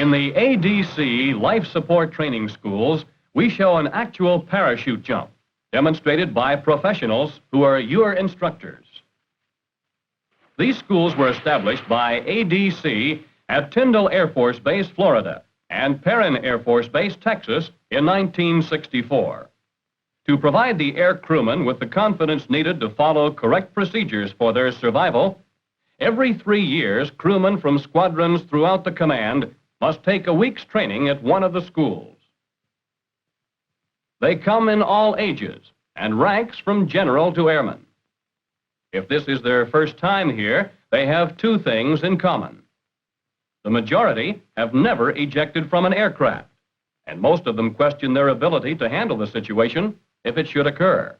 In the ADC life support training schools, we show an actual parachute jump, demonstrated by professionals who are your instructors. These schools were established by ADC at Tyndall Air Force Base, Florida, and Perrin Air Force Base, Texas, in 1964. To provide the air crewmen with the confidence needed to follow correct procedures for their survival, every 3 years, crewmen from squadrons throughout the command must take a week's training at one of the schools. They come in all ages and ranks from general to airman. If this is their first time here, they have two things in common. The majority have never ejected from an aircraft, and most of them question their ability to handle the situation if it should occur.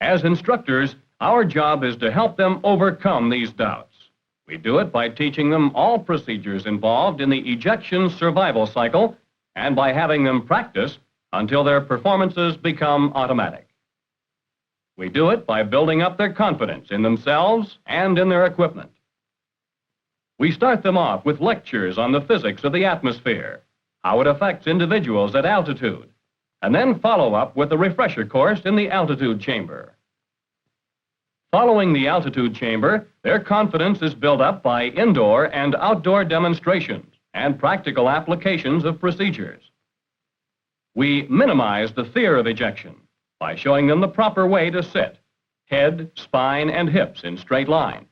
As instructors, our job is to help them overcome these doubts. We do it by teaching them all procedures involved in the ejection survival cycle and by having them practice until their performances become automatic. We do it by building up their confidence in themselves and in their equipment. We start them off with lectures on the physics of the atmosphere, how it affects individuals at altitude, and then follow up with a refresher course in the altitude chamber. Following the altitude chamber, their confidence is built up by indoor and outdoor demonstrations and practical applications of procedures. We minimize the fear of ejection by showing them the proper way to sit, head, spine, and hips in straight line,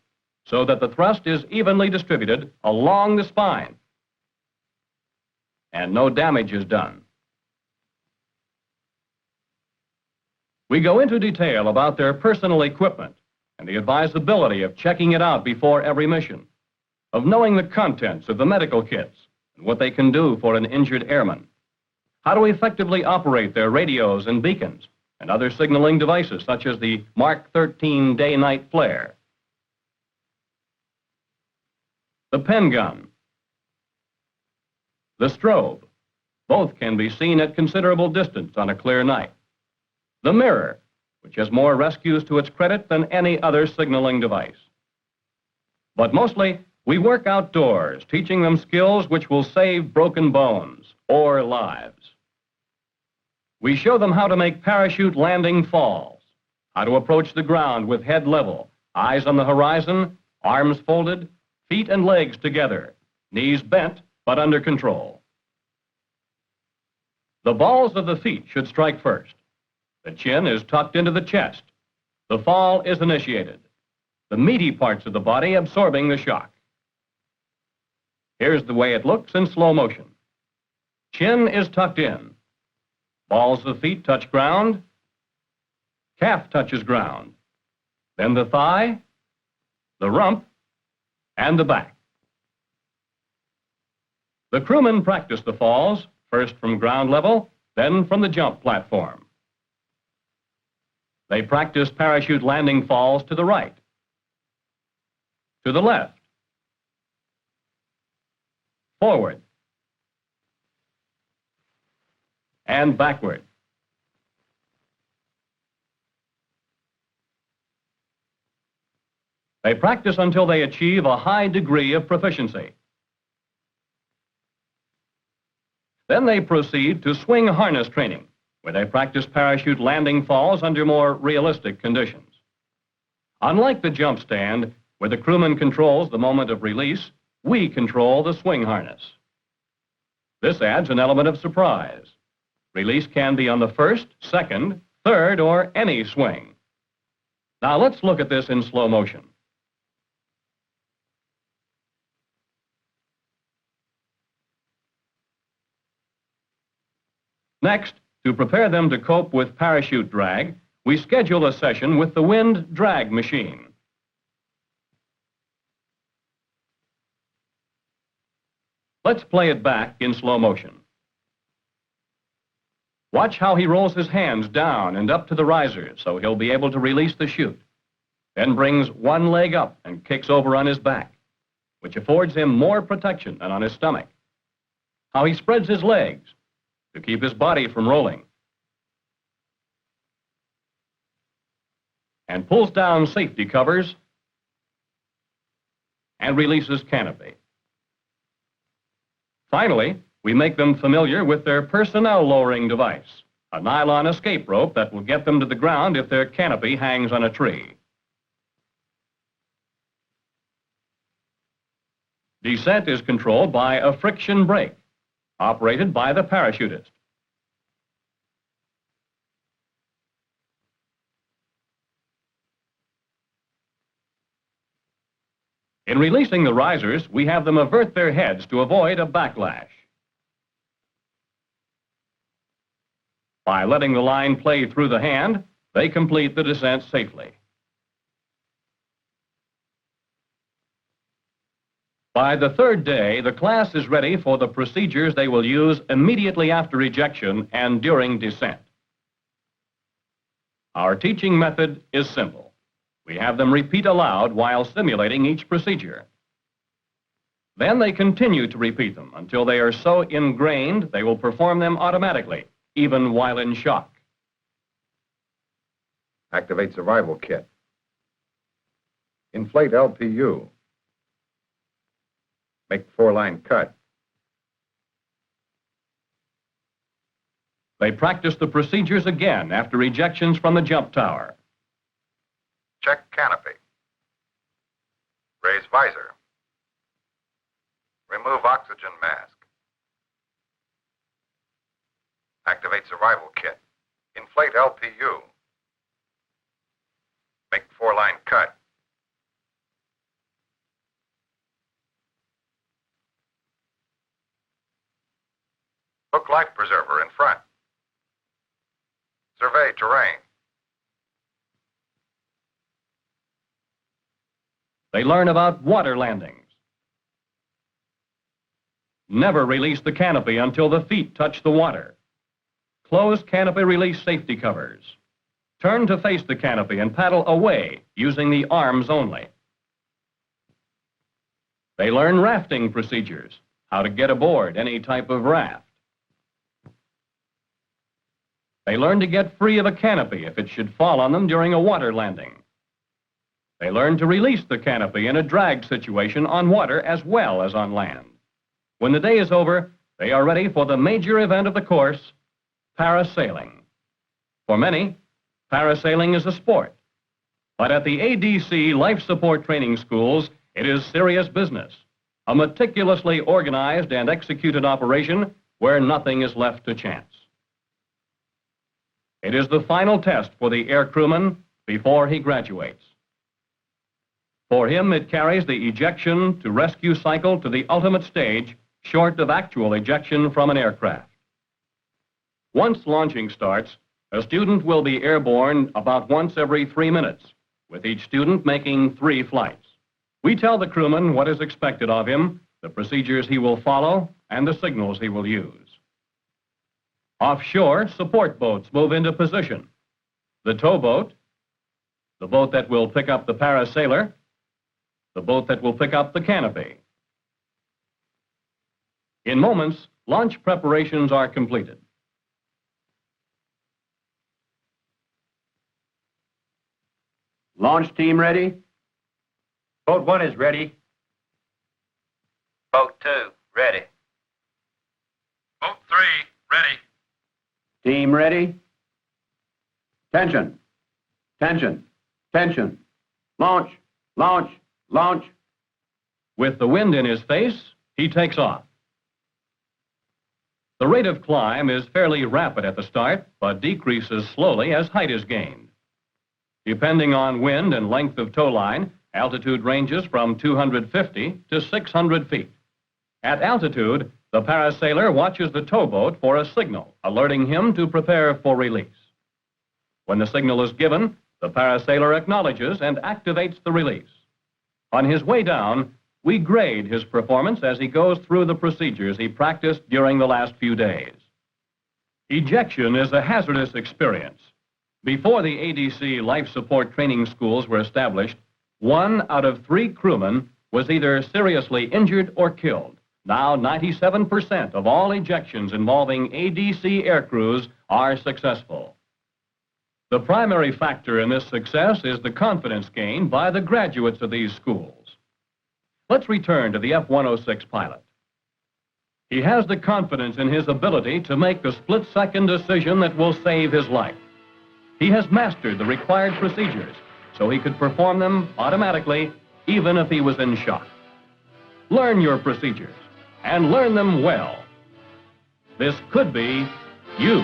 so that the thrust is evenly distributed along the spine and no damage is done. We go into detail about their personal equipment and the advisability of checking it out before every mission, of knowing the contents of the medical kits and what they can do for an injured airman, how to effectively operate their radios and beacons and other signaling devices such as the Mark 13 day-night flare, the pen gun, the strobe. Both can be seen at considerable distance on a clear night. The mirror, which has more rescues to its credit than any other signaling device. But mostly, we work outdoors, teaching them skills which will save broken bones or lives. We show them how to make parachute landing falls, how to approach the ground with head level, eyes on the horizon, arms folded, feet and legs together, knees bent but under control. The balls of the feet should strike first. The chin is tucked into the chest. The fall is initiated, the meaty parts of the body absorbing the shock. Here's the way it looks in slow motion. Chin is tucked in. Balls of feet touch ground. Calf touches ground. Then the thigh, the rump, and the back. The crewmen practice the falls, first from ground level, then from the jump platform. They practice parachute landing falls to the right, to the left, forward, and backward. They practice until they achieve a high degree of proficiency. Then they proceed to swing harness training, where they practice parachute landing falls under more realistic conditions. Unlike the jump stand, where the crewman controls the moment of release, we control the swing harness. This adds an element of surprise. Release can be on the first, second, third, or any swing. Now let's look at this in slow motion. Next, to prepare them to cope with parachute drag, we schedule a session with the wind drag machine. Let's play it back in slow motion. Watch how he rolls his hands down and up to the riser so he'll be able to release the chute. Then brings one leg up and kicks over on his back, which affords him more protection than on his stomach. How he spreads his legs to keep his body from rolling. And pulls down safety covers and releases canopy. Finally, we make them familiar with their personnel lowering device, a nylon escape rope that will get them to the ground if their canopy hangs on a tree. Descent is controlled by a friction brake, operated by the parachutist. In releasing the risers, we have them avert their heads to avoid a backlash. By letting the line play through the hand, they complete the descent safely. By the third day, the class is ready for the procedures they will use immediately after ejection and during descent. Our teaching method is simple. We have them repeat aloud while simulating each procedure. Then they continue to repeat them until they are so ingrained they will perform them automatically, even while in shock. Activate survival kit. Inflate LPU. Make 4-line cut. They practice the procedures again after ejections from the jump tower. Check canopy. Raise visor. Remove oxygen mask. Activate survival kit. Inflate LPU. Make 4-line cut. Hook life preserver in front. Survey terrain. They learn about water landings. Never release the canopy until the feet touch the water. Close canopy release safety covers. Turn to face the canopy and paddle away using the arms only. They learn rafting procedures, how to get aboard any type of raft. They learn to get free of a canopy if it should fall on them during a water landing. They learn to release the canopy in a drag situation on water as well as on land. When the day is over, they are ready for the major event of the course, parasailing. For many, parasailing is a sport. But at the ADC Life Support Training Schools, it is serious business, a meticulously organized and executed operation where nothing is left to chance. It is the final test for the air crewman before he graduates. For him, it carries the ejection to rescue cycle to the ultimate stage, short of actual ejection from an aircraft. Once launching starts, a student will be airborne about once every 3 minutes, with each student making 3 flights. We tell the crewman what is expected of him, the procedures he will follow, and the signals he will use. Offshore, support boats move into position. The towboat, the boat that will pick up the parasailer, the boat that will pick up the canopy. In moments, launch preparations are completed. Launch team ready? Boat 1 is ready. Boat 2, ready. Boat 3, ready. Team ready? Tension. Tension. Tension. Launch. Launch. Launch. With the wind in his face, he takes off. The rate of climb is fairly rapid at the start, but decreases slowly as height is gained. Depending on wind and length of tow line, altitude ranges from 250 to 600 feet. At altitude, the parasailer watches the towboat for a signal, alerting him to prepare for release. When the signal is given, the parasailer acknowledges and activates the release. On his way down, we grade his performance as he goes through the procedures he practiced during the last few days. Ejection is a hazardous experience. Before the ADC Life Support Training Schools were established, 1 out of 3 crewmen was either seriously injured or killed. Now, 97% of all ejections involving ADC air crews are successful. The primary factor in this success is the confidence gained by the graduates of these schools. Let's return to the F-106 pilot. He has the confidence in his ability to make the split-second decision that will save his life. He has mastered the required procedures so he could perform them automatically even if he was in shock. Learn your procedures and learn them well. This could be you.